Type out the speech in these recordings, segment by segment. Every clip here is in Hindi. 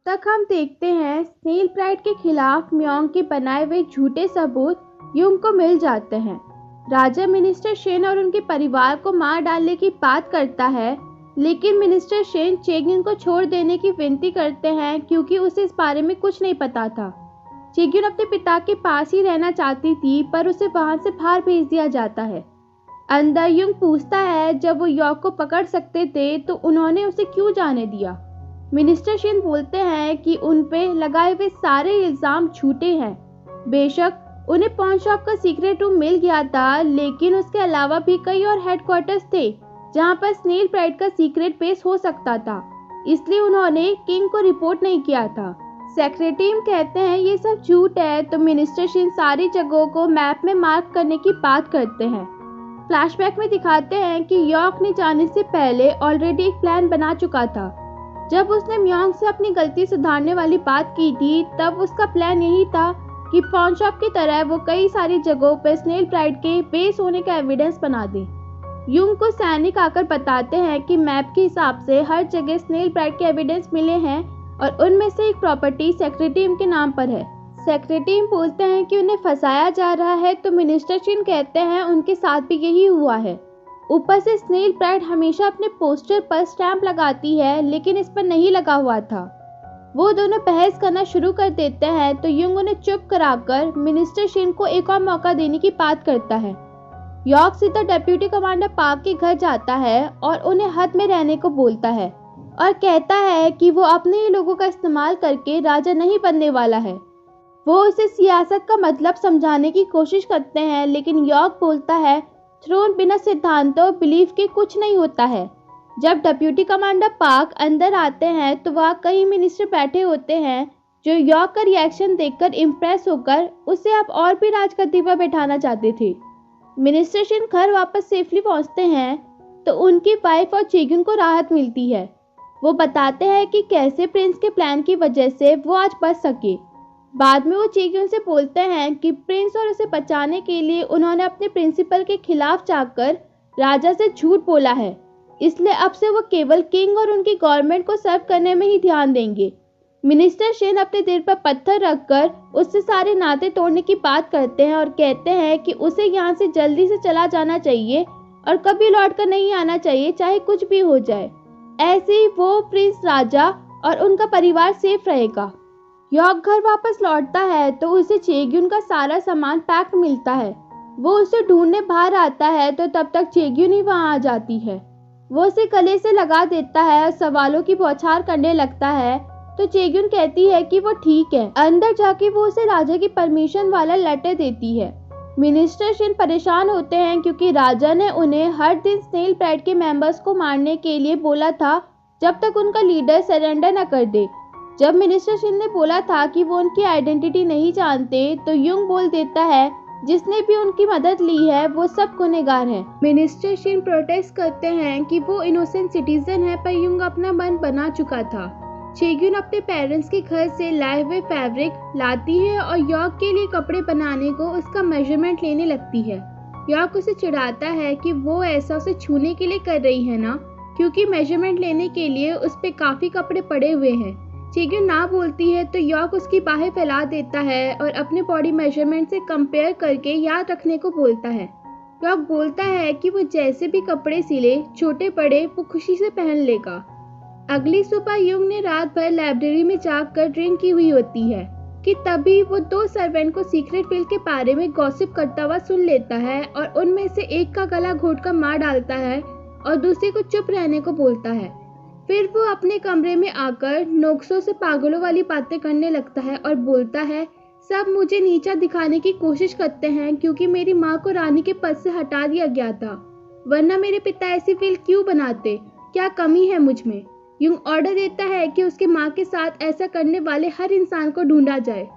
तक हम देखते हैं स्नेल प्राइड के खिलाफ म्योंग के बनाए हुए झूठे सबूत युंग को मिल जाते हैं। राजा मिनिस्टर शेन और उनके परिवार को मार डालने की बात करता है, लेकिन मिनिस्टर शेन चेग्युन को छोड़ देने की विनती करते हैं क्योंकि उसे इस बारे में कुछ नहीं पता था। चेग्युन अपने पिता के पास ही रहना चाहती थी, पर उसे वहां से बाहर भेज दिया जाता है। अंदर युंग पूछता है जब वो यॉर्क को पकड़ सकते थे तो उन्होंने उसे क्यों जाने दिया। मिनिस्टर शेन बोलते हैं कि उन पे लगाए हुए सारे इल्जाम झूठे हैं। बेशक उन्हें पॉन शॉप का सीक्रेट रूम मिल गया था, लेकिन उसके अलावा भी कई और हेडक्वार्टर्स थे जहां पर स्नेल प्राइड का सीक्रेट बेस हो सकता था, इसलिए उन्होंने किंग को रिपोर्ट नहीं किया था। सेक्रेटरी कहते हैं ये सब झूठ है, तो मिनिस्टर शेन सारी जगहों को मैप में मार्क करने की बात करते हैं। फ्लैशबैक में दिखाते हैं कि यॉर्क ने जाने से पहले ऑलरेडी एक प्लान बना चुका था। जब उसने म्योंग से अपनी गलती सुधारने वाली बात की थी, तब उसका प्लान यही था कि पॉन शॉप की तरह वो कई सारी जगहों पर स्नेल प्राइड के बेस होने का एविडेंस बना दे। युंग को सैनिक आकर बताते हैं कि मैप के हिसाब से हर जगह स्नेल प्राइड के एविडेंस मिले हैं और उनमें से एक प्रॉपर्टी सेक्रेटरी के नाम पर है। सेक्रेटरी बोलते हैं कि उन्हें फंसाया जा रहा है, तो मिनिस्टर शेन कहते हैं उनके साथ भी यही हुआ है। ऊपर से स्नेल प्राइड हमेशा अपने पोस्टर पर स्टैंप लगाती है, लेकिन इस पर नहीं लगा हुआ था। वो दोनों बहस करना शुरू कर देते हैं, तो युंग उन्हें चुप कराकर मिनिस्टर शेन को एक और मौका देने की बात करता है। यॉर्क सीधा डेप्यूटी कमांडर पार्क के घर जाता है और उन्हें हद में रहने को बोलता है और कहता है कि वो अपने ही लोगों का इस्तेमाल करके राजा नहीं बनने वाला है। वो उसे सियासत का मतलब समझाने की कोशिश करते हैं, लेकिन यॉर्क बोलता है थ्रोन बिना सिद्धांतों बिलीफ के कुछ नहीं होता है। जब डेप्यूटी कमांडर पार्क अंदर आते हैं तो वहाँ कई मिनिस्टर बैठे होते हैं जो यॉर्क का रिएक्शन देखकर इम्प्रेस होकर उसे अब और भी राजगद्दी पर बैठाना चाहते थे। मिनिस्टर शेन घर वापस सेफली पहुंचते हैं तो उनकी वाइफ और चेग्युन को राहत मिलती है। वो बताते हैं कि कैसे प्रिंस के प्लान की वजह से वो आज बच सके। बाद में वो चेग्युन से बोलते हैं कि प्रिंस और उसे बचाने के लिए उन्होंने अपने प्रिंसिपल के खिलाफ जाकर राजा से झूठ बोला है, इसलिए अब से वो केवल किंग और उनकी गवर्नमेंट को सर्व करने में ही ध्यान देंगे। मिनिस्टर शेन अपने दिल पर पत्थर रखकर उससे सारे नाते तोड़ने की बात करते हैं और कहते हैं कि उसे यहाँ से जल्दी से चला जाना चाहिए और कभी लौट कर नहीं आना चाहिए, चाहे कुछ भी हो जाए। ऐसे ही वो प्रिंस, राजा और उनका परिवार सेफ रहेगा। यॉर्क घर वापस लौटता है तो उसे चेग्युन का सारा सामान पैक मिलता है। वो उसे ढूंढने बाहर आता है तो तब तक चेग्युन ही वहां आ जाती है। वो उसे गले से लगा देता है और सवालों की बौछार करने लगता है, तो चेग्युन कहती है कि वो ठीक है। अंदर जाके वो उसे राजा की परमिशन वाला लेटर देती है। मिनिस्टर शेन परेशान होते हैं क्योंकि राजा ने उन्हें हर दिन स्नेल प्राइड के मेंबर्स को मारने के लिए बोला था जब तक उनका लीडर सरेंडर न कर दे। जब मिनिस्टर शेन ने बोला था कि वो उनकी आइडेंटिटी नहीं जानते, तो युंग बोल देता है जिसने भी उनकी मदद ली है वो सब गुनहगार है। मिनिस्टर शेन प्रोटेस्ट करते हैं कि वो इनोसेंट सिटीजन है, पर युंग अपना मन बना चुका था। चेग्युन अपने पेरेंट्स के घर से लाए हुए फैब्रिक लाती है और यॉर्क के लिए कपड़े बनाने को उसका मेजरमेंट लेने लगती है। यॉर्क उसे चिढ़ाता है कि वो ऐसा उसे छूने के लिए कर रही है ना, क्योंकि मेजरमेंट लेने के लिए उस पे काफी कपड़े पड़े हुए हैं। चेग्युन ना बोलती है तो यॉर्क उसकी बाहें फैला देता है और अपने बॉडी मेजरमेंट से कंपेयर करके याद रखने को बोलता है। यॉर्क बोलता है कि वो जैसे भी कपड़े सिले, छोटे बड़े, वो खुशी से पहन लेगा। अगली सुबह युंग ने रात भर लाइब्रेरी में जाकर ड्रिंक की हुई होती है कि तभी वो दो सर्वेंट को सीक्रेट बिल के बारे में गॉसिप करता हुआ सुन लेता है और उनमें से एक का गला घोटकर मार डालता है और दूसरे को चुप रहने को बोलता है। फिर वो अपने कमरे में आकर नोक्सों से पागलों वाली बातें करने लगता है और बोलता है सब मुझे नीचा दिखाने की कोशिश करते हैं क्योंकि मेरी माँ को रानी के पद से हटा दिया गया था, वरना मेरे पिता ऐसी फिल्म क्यों बनाते, क्या कमी है मुझ में। युंग ऑर्डर देता है कि उसके माँ के साथ ऐसा करने वाले हर इंसान को ढूंढा जाए।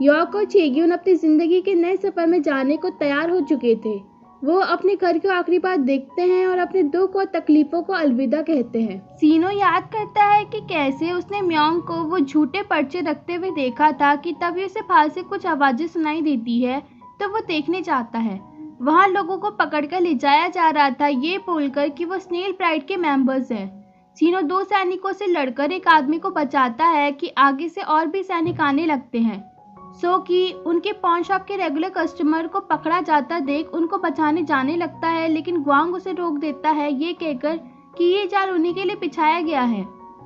यॉर्क और चेग्युन अपनी जिंदगी के नए सफर में जाने को तैयार हो चुके थे। वो अपने घर को आखिरी बार देखते हैं और अपने दुख और तकलीफों को अलविदा कहते हैं। सीनो याद करता है कि कैसे उसने म्योंग को वो झूठे पर्चे रखते हुए देखा था कि तभी उसे बाहर से कुछ आवाजें सुनाई देती है, तो वो देखने जाता है। वहाँ लोगों को पकड़कर ले जाया जा रहा था, ये बोलकर कि वो स्नेल प्राइड के मेंबर्स हैं। सीनो 2 सैनिकों से लड़कर एक आदमी को बचाता है कि आगे से और भी सैनिक आने लगते हैं। सो कि उनके पॉन शॉप के रेगुलर कस्टमर को पकड़ा जाता देख उनको बचाने जाने लगता है, लेकिन ग्वांग उसे रोक देता है ये कहकर कि ये जाल उन्हीं के लिए बिछाया गया है।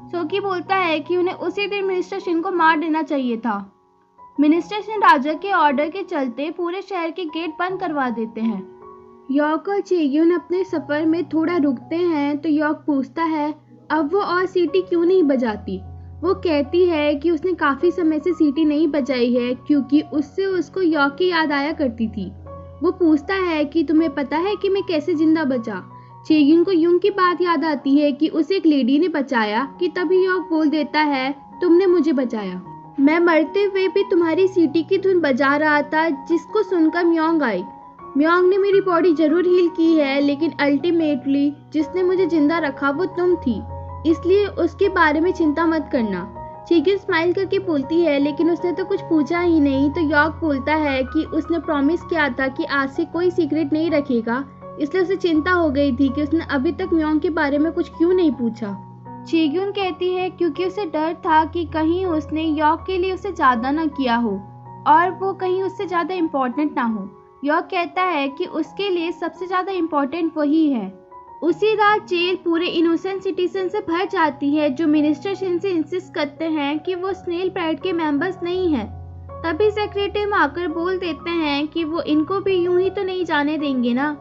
सोकी बोलता है कि उन्हें उसी दिन मिनिस्टर शिन को मार देना चाहिए था। मिनिस्टर शिन राजा के ऑर्डर के चलते पूरे शहर के गेट बंद करवा देते हैं। यॉक और चेग्यून अपने सफर में थोड़ा रुकते हैं तो यॉक पूछता है अब वो और सीटी क्यों नहीं बजाती। वो कहती है कि उसने काफी समय से सीटी नहीं बजाई है क्योंकि उससे उसको यॉक की याद आया करती थी। वो पूछता है कि तुम्हें पता है कि मैं कैसे जिंदा बचा। चेग्यून को यूं की बात याद आती है कि उसे एक लेडी ने बचाया कि तभी यॉक बोल देता है तुमने मुझे बचाया। मैं मरते हुए भी तुम्हारी सीटी की धुन बजा रहा था जिसको सुनकर म्योंग आई। म्योंग ने मेरी बॉडी जरूर हील की है लेकिन अल्टीमेटली जिसने मुझे जिंदा रखा वो तुम थी, इसलिए उसके बारे में चिंता मत करना। चेग्यून स्माइल करके बोलती है लेकिन उसने तो कुछ पूछा ही नहीं। तो यॉक बोलता है कि उसने प्रॉमिस किया था कि आज से कोई सीक्रेट नहीं रखेगा, इसलिए उसे चिंता हो गई थी कि उसने अभी तक म्योंग के बारे में कुछ क्यों नहीं पूछा। चेग्यून कहती है क्योंकि उसे डर था कि कहीं उसने यॉक के लिए उसे ज्यादा ना किया हो और वो कहीं उससे ज्यादा इम्पोर्टेंट ना हो। यॉक कहता है कि उसके लिए सबसे ज्यादा इम्पोर्टेंट वही है। उसी रात जेल पूरे इनोसेंट सिटीजन से भर जाती है जो मिनिस्टर शिन से इंसिस्ट करते हैं कि वो स्नेल प्राइड के मेंबर्स नहीं हैं। तभी सेक्रेटरी आकर बोल देते हैं कि वो इनको भी यूं ही तो नहीं जाने देंगे ना।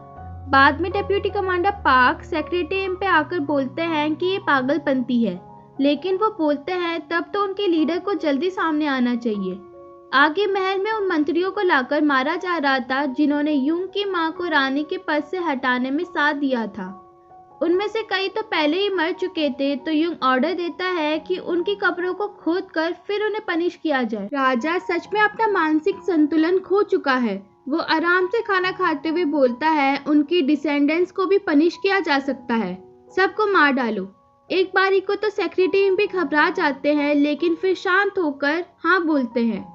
बाद में डेप्यूटी कमांडर पार्क सेक्रेटरी पे आकर बोलते हैं कि ये पागलपंती है, लेकिन वो बोलते हैं तब तो उनके लीडर को जल्दी सामने आना चाहिए। आगे महल में उन मंत्रियों को लाकर मारा जा रहा था जिन्होंने यूंग की मां को रानी के पद से हटाने में साथ दिया था। उनमें से कई तो पहले ही मर चुके थे, तो यूंग ऑर्डर देता है कि उनकी कब्रों को खोद कर फिर उन्हें पनिश किया जाए। राजा सच में अपना मानसिक संतुलन खो चुका है। वो आराम से खाना खाते हुए बोलता है उनकी डिसेंडेंट्स को भी पनिश किया जा सकता है, सबको मार डालो। एक बारी को तो सेक्रेटरी भी घबरा जाते हैं लेकिन फिर शांत होकर हाँ बोलते हैं।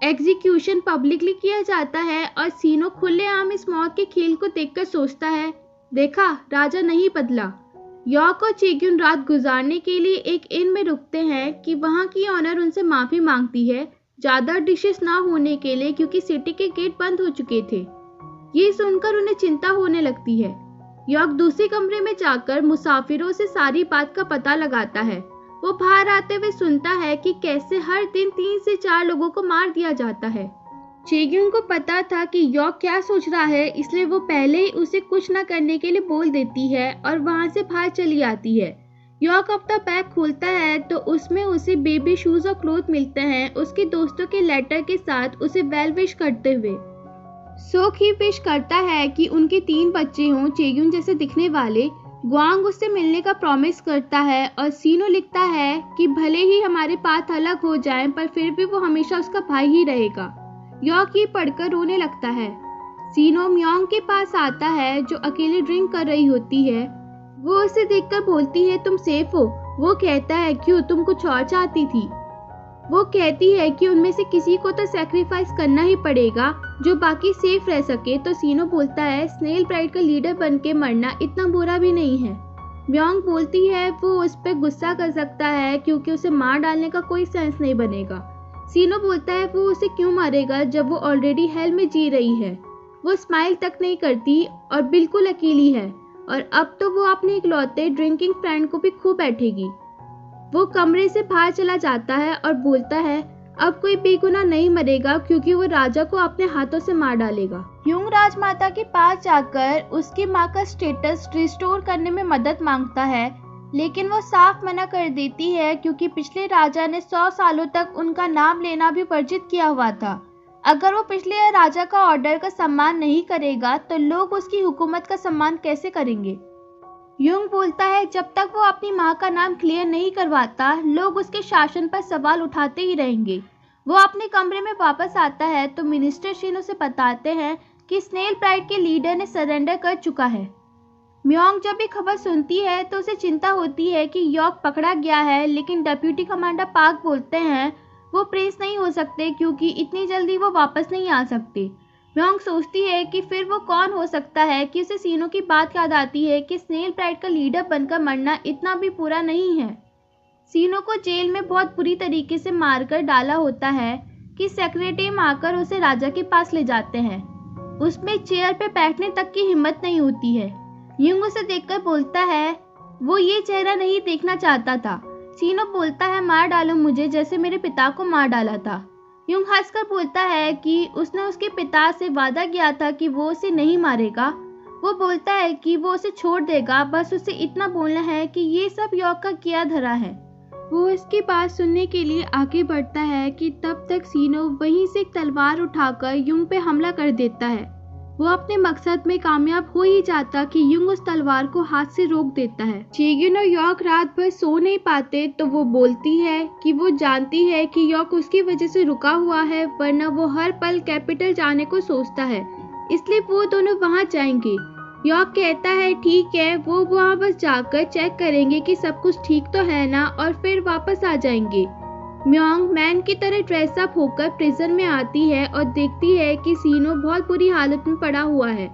एग्जीक्यूशन पब्लिकली किया जाता है और सीनो खुलेआम इस मौत के खेल को देखकर सोचता है देखा राजा नहीं बदला। यॉक और चेग्यून रात गुजारने के लिए एक इन में रुकते हैं कि वहाँ की ऑनर उनसे माफी मांगती है ज्यादा डिशेस ना होने के लिए क्योंकि सिटी के गेट बंद हो चुके थे। ये सुनकर उन्हें चिंता होने लगती है। यॉक दूसरे कमरे में जाकर मुसाफिरों से सारी बात का पता लगाता है। वो बाहर आते हुए सुनता है कि कैसे हर दिन 3 से 4 लोगों को मार दिया जाता है। चेग्यून को पता था कि यॉक क्या सोच रहा है, इसलिए वो पहले ही उसे कुछ न करने के लिए बोल देती है और वहाँ से बाहर चली आती है। यॉक अपना बैग खोलता है तो उसमें उसे बेबी शूज और क्लोथ मिलते हैं उसके दोस्तों के लेटर के साथ उसे वेल विश करते हुए। सोक ही विश करता है कि उनके 3 बच्चे हों चेग्यून जैसे दिखने वाले। ग्वांग उससे मिलने का प्रॉमिस करता है और सीनो लिखता है कि भले ही हमारे पाथ अलग हो जाएं पर फिर भी वो हमेशा उसका भाई ही रहेगा। यॉक ये पढ़कर रोने लगता है। सीनो म्योंग के पास आता है जो अकेले ड्रिंक कर रही होती है। वो उसे देखकर बोलती है तुम सेफ हो। वो कहता है क्यों तुम कुछ और चाहती थी। वो कहती है कि उनमें से किसी को तो सैक्रिफाइस करना ही पड़ेगा जो बाकी सेफ रह सके। तो सीनो बोलता है स्नेल प्राइड का लीडर बन के मरना इतना बुरा भी नहीं है। म्योंग बोलती है वो उस पर गुस्सा कर सकता है क्योंकि उसे मार डालने का कोई सेंस नहीं बनेगा। सीनो बोलता है वो उसे क्यों मारेगा जब वो ऑलरेडी हेल में जी रही है। वो स्माइल तक नहीं करती और बिल्कुल अकेली है और अब तो वो अपने इकलौते ड्रिंकिंग फ्रेंड को भी खो बैठेगी। वो कमरे से बाहर चला जाता है और बोलता है अब कोई बेगुनाह नहीं मरेगा क्योंकि वो राजा को अपने हाथों से मार डालेगा। यूंग राजमाता के पास जाकर उसकी माँ का स्टेटस रिस्टोर करने में मदद मांगता है, लेकिन वो साफ मना कर देती है क्योंकि पिछले राजा ने 100 सालों तक उनका नाम लेना भी वर्जित किया हुआ था। अगर वो पिछले राजा का ऑर्डर का सम्मान नहीं करेगा तो लोग उसकी हुकूमत का सम्मान कैसे करेंगे। यूंग बोलता है जब तक वो अपनी माँ का नाम क्लियर नहीं करवाता लोग उसके शासन पर सवाल उठाते ही रहेंगे। वो अपने कमरे में वापस आता है तो मिनिस्टर शिन उसे बताते हैं कि स्नेल प्राइड के लीडर ने सरेंडर कर चुका है। म्योंग जब ये खबर सुनती है तो उसे चिंता होती है कि यॉक पकड़ा गया है, लेकिन डेप्यूटी कमांडर पार्क बोलते हैं वो प्रिंस नहीं हो सकते क्योंकि इतनी जल्दी वो वापस नहीं आ सकते। म्योंग सोचती है कि फिर वो कौन हो सकता है कि उसे सीनो की बात याद आती है कि स्नेल प्राइड का लीडर बनकर मरना इतना भी बुरा नहीं है। सीनो को जेल में बहुत बुरी तरीके से मारकर डाला होता है कि सेक्रेटरी आकर उसे राजा के पास ले जाते हैं। उसमें चेयर पे बैठने तक की हिम्मत नहीं होती है। युंग उसे देखकर बोलता है वो ये चेहरा नहीं देखना चाहता था। सीनो बोलता है मार डालो मुझे जैसे मेरे पिता को मार डाला था। युंग हंसकर बोलता है कि उसने उसके पिता से वादा किया था कि वो उसे नहीं मारेगा। वो बोलता है कि वो उसे छोड़ देगा, बस उसे इतना बोलना है कि ये सब यॉर्क का किया धरा है। वो इसकी बात सुनने के लिए आगे बढ़ता है कि तब तक सीनो वहीं से एक तलवार उठाकर युंग पे हमला कर देता है। वो अपने मकसद में कामयाब हो ही जाता कि युंग उस तलवार को हाथ से रोक देता है। चेग्युन और यॉर्क रात भर सो नहीं पाते तो वो बोलती है कि वो जानती है कि यॉर्क उसकी वजह से रुका हुआ है, वरना वो हर पल कैपिटल जाने को सोचता है, इसलिए वो दोनों वहां जाएंगे। यॉर्क कहता है ठीक है, वो वहां बस जाकर चेक करेंगे कि सब कुछ ठीक तो है ना और फिर वापस आ जाएंगे। म्योंग मैन की तरह ड्रेसअप होकर प्रिजन में आती है और देखती है कि सीनो बहुत बुरी हालत में पड़ा हुआ है।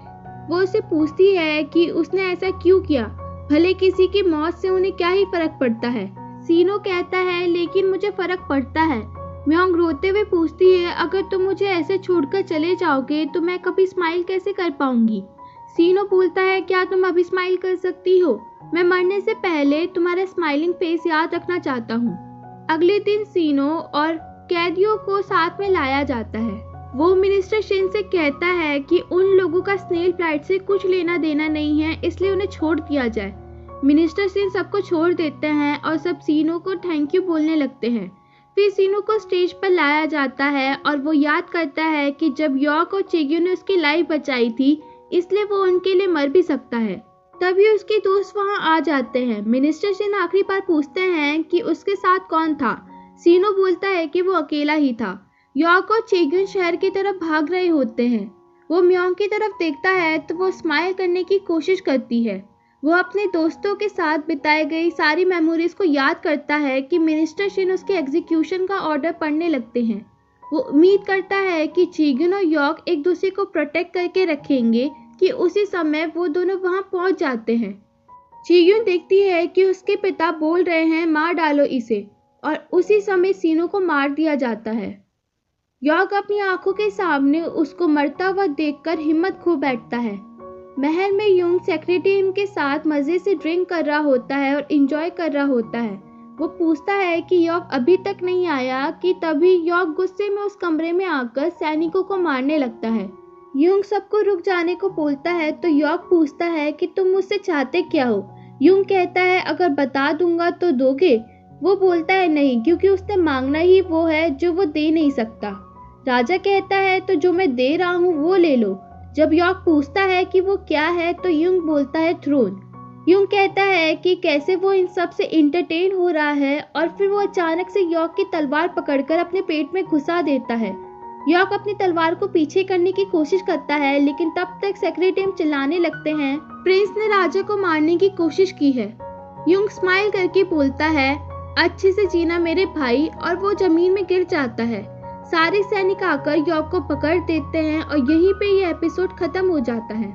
वो उसे पूछती है कि उसने ऐसा क्यों किया, भले किसी की मौत से उन्हें क्या ही फर्क पड़ता है। सीनो कहता है लेकिन मुझे फर्क पड़ता है। म्योंग रोते हुए पूछती है अगर तुम मुझे ऐसे छोड़कर चले जाओगे तो मैं कभी स्माइल कैसे कर पाऊंगी। सीनो बोलता है क्या तुम अभी स्माइल कर सकती हो, मैं मरने से पहले तुम्हारा स्माइलिंग फेस याद रखना चाहता हूँ। अगले दिन सीनो और कैदियों को साथ में लाया जाता है। वो मिनिस्टर शिन से कहता है कि उन लोगों का स्नेल प्राइड से कुछ लेना देना नहीं है, इसलिए उन्हें छोड़ दिया जाए। मिनिस्टर शिन सबको छोड़ देते हैं और सब सीनो को थैंक यू बोलने लगते हैं। फिर सीनो को स्टेज पर लाया जाता है और वो याद करता है कि जब यॉर्क और चेग्युन ने उसकी लाइफ बचाई थी, इसलिए वो उनके लिए मर भी सकता है। तभी उसके दोस्त वहां आ जाते हैं। मिनिस्टर शिन आखिरी बार पूछते हैं कि उसके साथ कौन था। सीनो बोलता है कि वो अकेला ही था। यॉर्क और चेग्युन शहर की तरफ भाग रहे होते हैं। वो म्योंग की तरफ देखता है तो वो स्माइल करने की कोशिश करती है। वो अपने दोस्तों के साथ बिताई गई सारी मेमोरीज को याद करता है कि मिनिस्टर शिन उसके एग्जीक्यूशन का ऑर्डर पढ़ने लगते हैं। वो उम्मीद करता है कि चेग्युन और यॉर्क एक दूसरे को प्रोटेक्ट करके रखेंगे कि उसी समय वो दोनों वहां पहुंच जाते हैं। चेग्युन देखती है कि उसके पिता बोल रहे हैं मार डालो इसे, और उसी समय सीनो को मार दिया जाता है। यॉर्क अपनी आंखों के सामने उसको मरता हुआ देखकर हिम्मत खो बैठता है। महल में युंग सेक्रेटरी के साथ मजे से ड्रिंक कर रहा होता है और एंजॉय कर रहा होता है। वो पूछता है कि यॉर्क अभी तक नहीं आया कि तभी यॉर्क गुस्से में उस कमरे में आकर सैनिकों को मारने लगता है। युंग सबको रुक जाने को बोलता है तो यॉर्क पूछता है कि तुम मुझसे चाहते क्या हो। युंग कहता है अगर बता दूंगा तो दोगे। वो बोलता है नहीं, क्योंकि उसने मांगना ही वो है जो वो दे नहीं सकता। राजा कहता है तो जो मैं दे रहा हूँ वो ले लो। जब यॉर्क पूछता है कि वो क्या है तो युंग बोलता है थ्रोन। युंग कहता है कि कैसे वो इन सब से इंटरटेन हो रहा है और फिर वो अचानक से यॉर्क की तलवार पकड़कर अपने पेट में घुसा देता है। यॉर्क अपनी तलवार को पीछे करने की कोशिश करता है, लेकिन तब तक सेक्रेटरी चिल्लाने लगते हैं प्रिंस ने राजा को मारने की कोशिश की है। युंग स्माइल करके बोलता है अच्छे से जीना मेरे भाई, और वो जमीन में गिर जाता है। सारे सैनिक आकर यॉर्क को पकड़ देते हैं और यहीं पे ये एपिसोड खत्म हो जाता है।